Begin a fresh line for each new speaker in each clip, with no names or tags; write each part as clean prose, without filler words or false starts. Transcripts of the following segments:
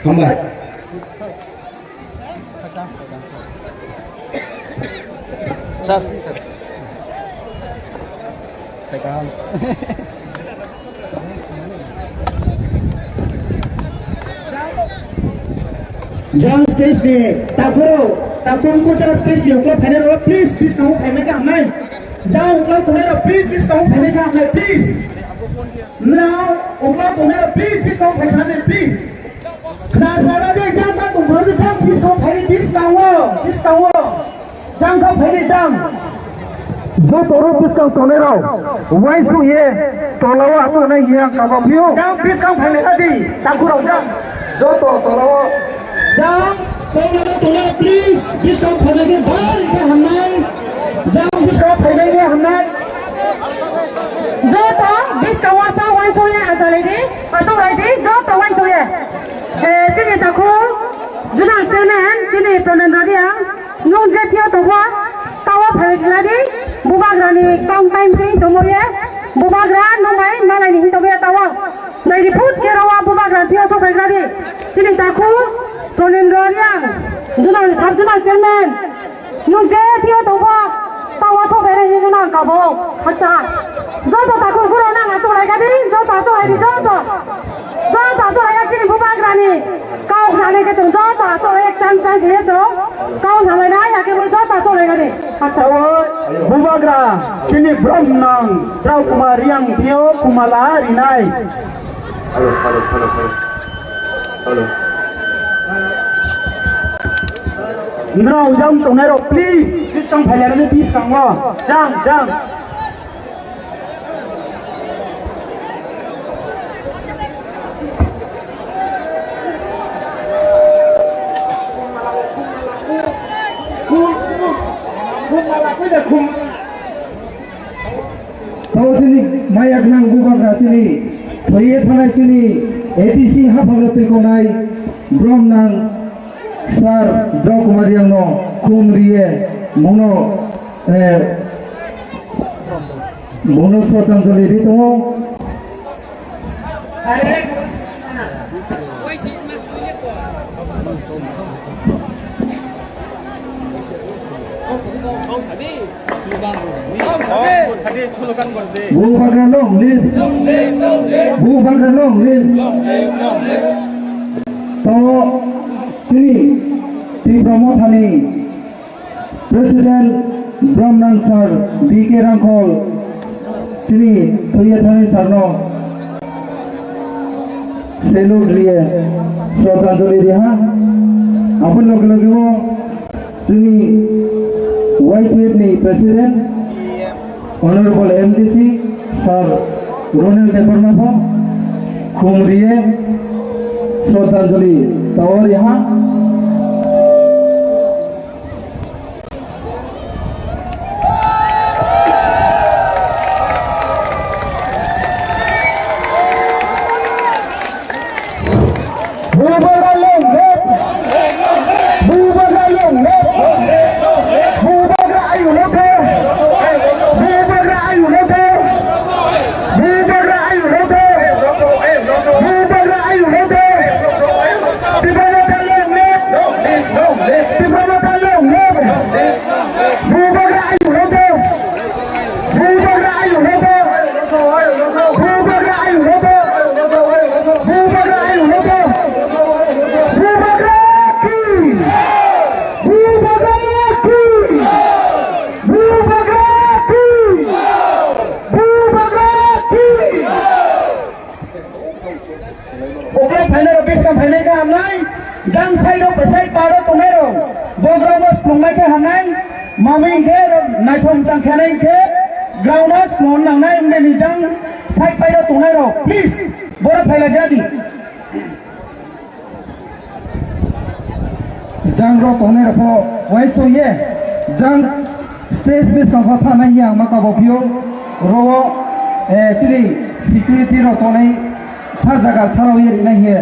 हामबाय
sir
John stage ni takun ko John stage ni ukla phane ro please kau phane ka amai jao ukla tune ro please kau phane ka amai please now ukla tune ro please kau phane na please na sara de jang ta tum ro de jang please kau phane please kau jang kau phane jang जो तोरो पिसकाउ तोने रो वैसु ये तोलावा तो नहीं ये काबा पियो जang पिसकाउ phane ka di takuro jang जो तो तोलावा Jang, tolong please, bisa phane बाहर के हमने, jang bisa phane के हमने.
जो तो बिस का वासा वन सोये आता लेडी, आता लेडी जो तो वन सोये. जिन्हें ताकू, जुना सेमेन, जिन्हें प्रनंद दिया, नुन जेतिया तो हुआ, तावा phane लड़ी, बुबाग्रानी काउंट टाइम से तो मोये, बुबाग्रा नोमाई मालाई नहीं तो गया तावा. नहीं फूट के रवा बुबाग्रा दिया तो phane लड़ी, जिन्हें ताकू Pronendorian, Junan Sabjunan Chairman, Nunje Tio Toba, Tawa Sobere Yunan Kabo, Hacha, Zoto Taku Gurana, Atolagadi, Zoto Adi Zoto, Zoto Ayaki Bubagrani, Kau Haneke Zoto, Torek Chan Heto, Kau Halana, Yaki Zoto Solegadi, Hacha,
Bubagra, Chini Bromnang, Trau Kumariang Tio Kumala Rinai. Hello. Nro jang tonero please pisang phale na please kangwa jang Tahu sini mayak nang buka sini thoye thana sini ATC hafalate konai brom nang Sar Draw Kumariang no kumriye mono Swatanjali rito Bubagra long live to Sini Ti Pramothani President Brahman Sir B.K. Rangkol Sini Thoyathani Sarno Salute लिए श्रद्धांजलि दिया अपन लोग वो Sini YTF President Honorable MDC Sir Ronald Deparnapho Kumriye श्रद्धांजलि और यहाँ Mami ke naifong jangkhanai ke grounders mon nangnai meni jang sai pairo tunai ro please bora phaila jadi jang ro tunai ro waiso ye jang stage be sanghatha nai yang maka bopio ro chili security ro tunai sa jaga sarau ye nai ye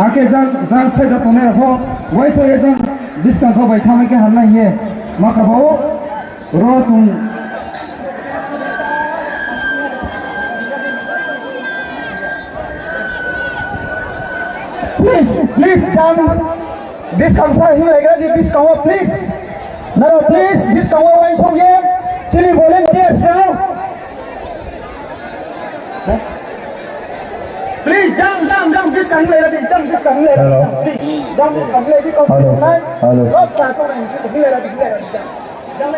ake jang sai ro tunai ro waiso ye jang distance ho bai thamai ke hanai ye maka bau rotung please jump this outside here again this cover please no please this cover one so yeah chili volunteers now please jump this come later jump this come later please jump this come later because hello not start to later jump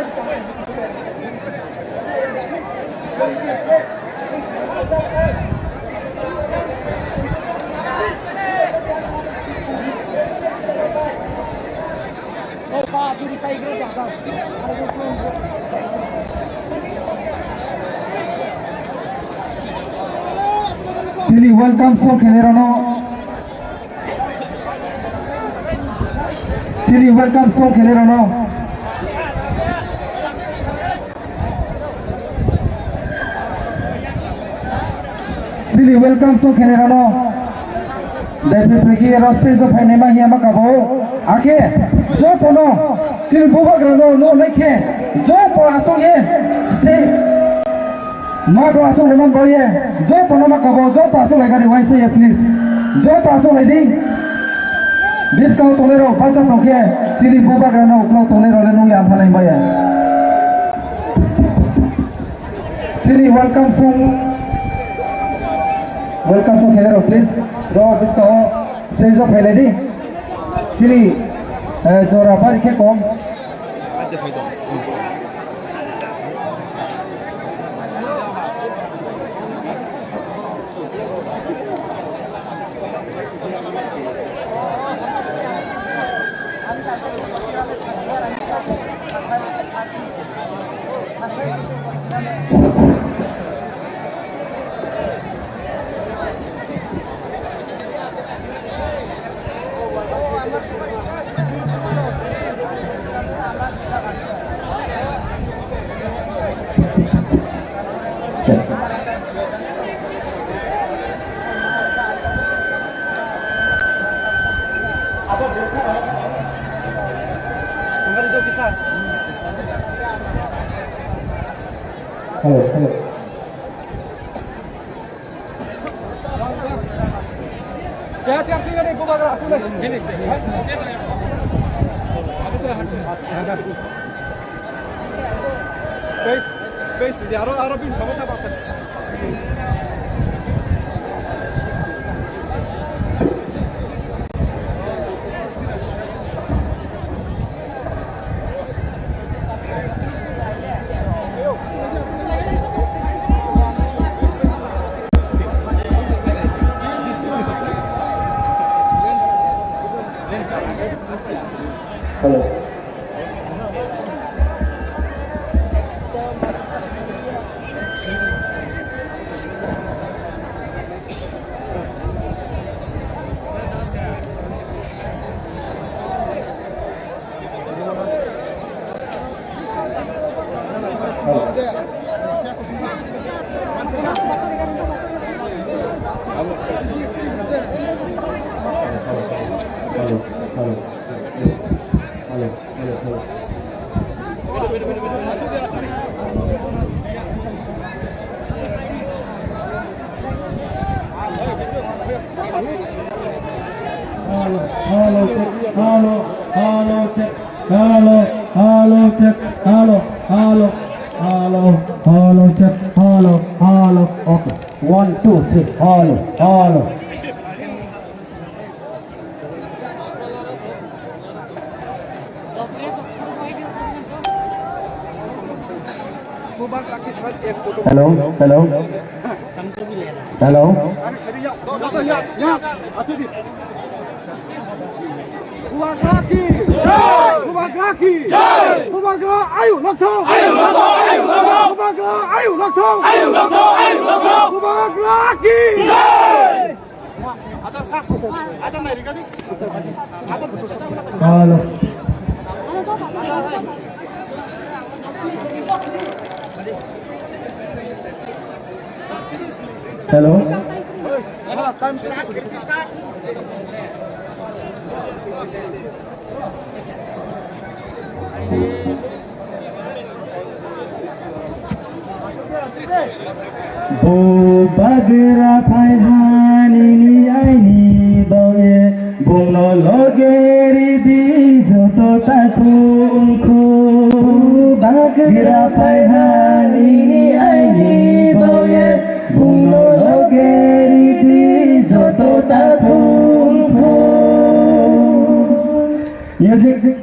Chili, welcome so Kenerano. Chili, welcome so Kenerano. Chili, welcome so Kenerano. Dari pergi roster so fine ma hiya makabo. Ake, jo tono. Chili buka grano no leke. Jo po asong ye. Stay. Ma do asong lemon boye. Jo tono makabo. Jo to asong lagari why say please. Jo to asong lady. Discount tolero pasal toke. Chili buka grano uklo tolero lenu yang halai boye. Chili welcome so. Welcome to Kelero, please. Go discount. Stage of lady. Chili. Jora par ke kom. Hello.
Ya, tinggal ni buka gerak sudah. Ini. Space, aro bin sama tak apa.
Hello. Hello. Okay. 1, 2, 3. Hello. Hello.
Ayo lokto.
Hello. Hello.
Time start.
Bo bagra phai hani ni ai ni bao ye Bungno logeri di joto takunku Bagira paihani aini boye Bungno logeri di joto takunku Music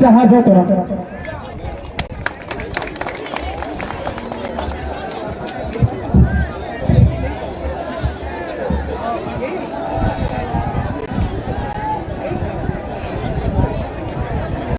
Jahat jatuh.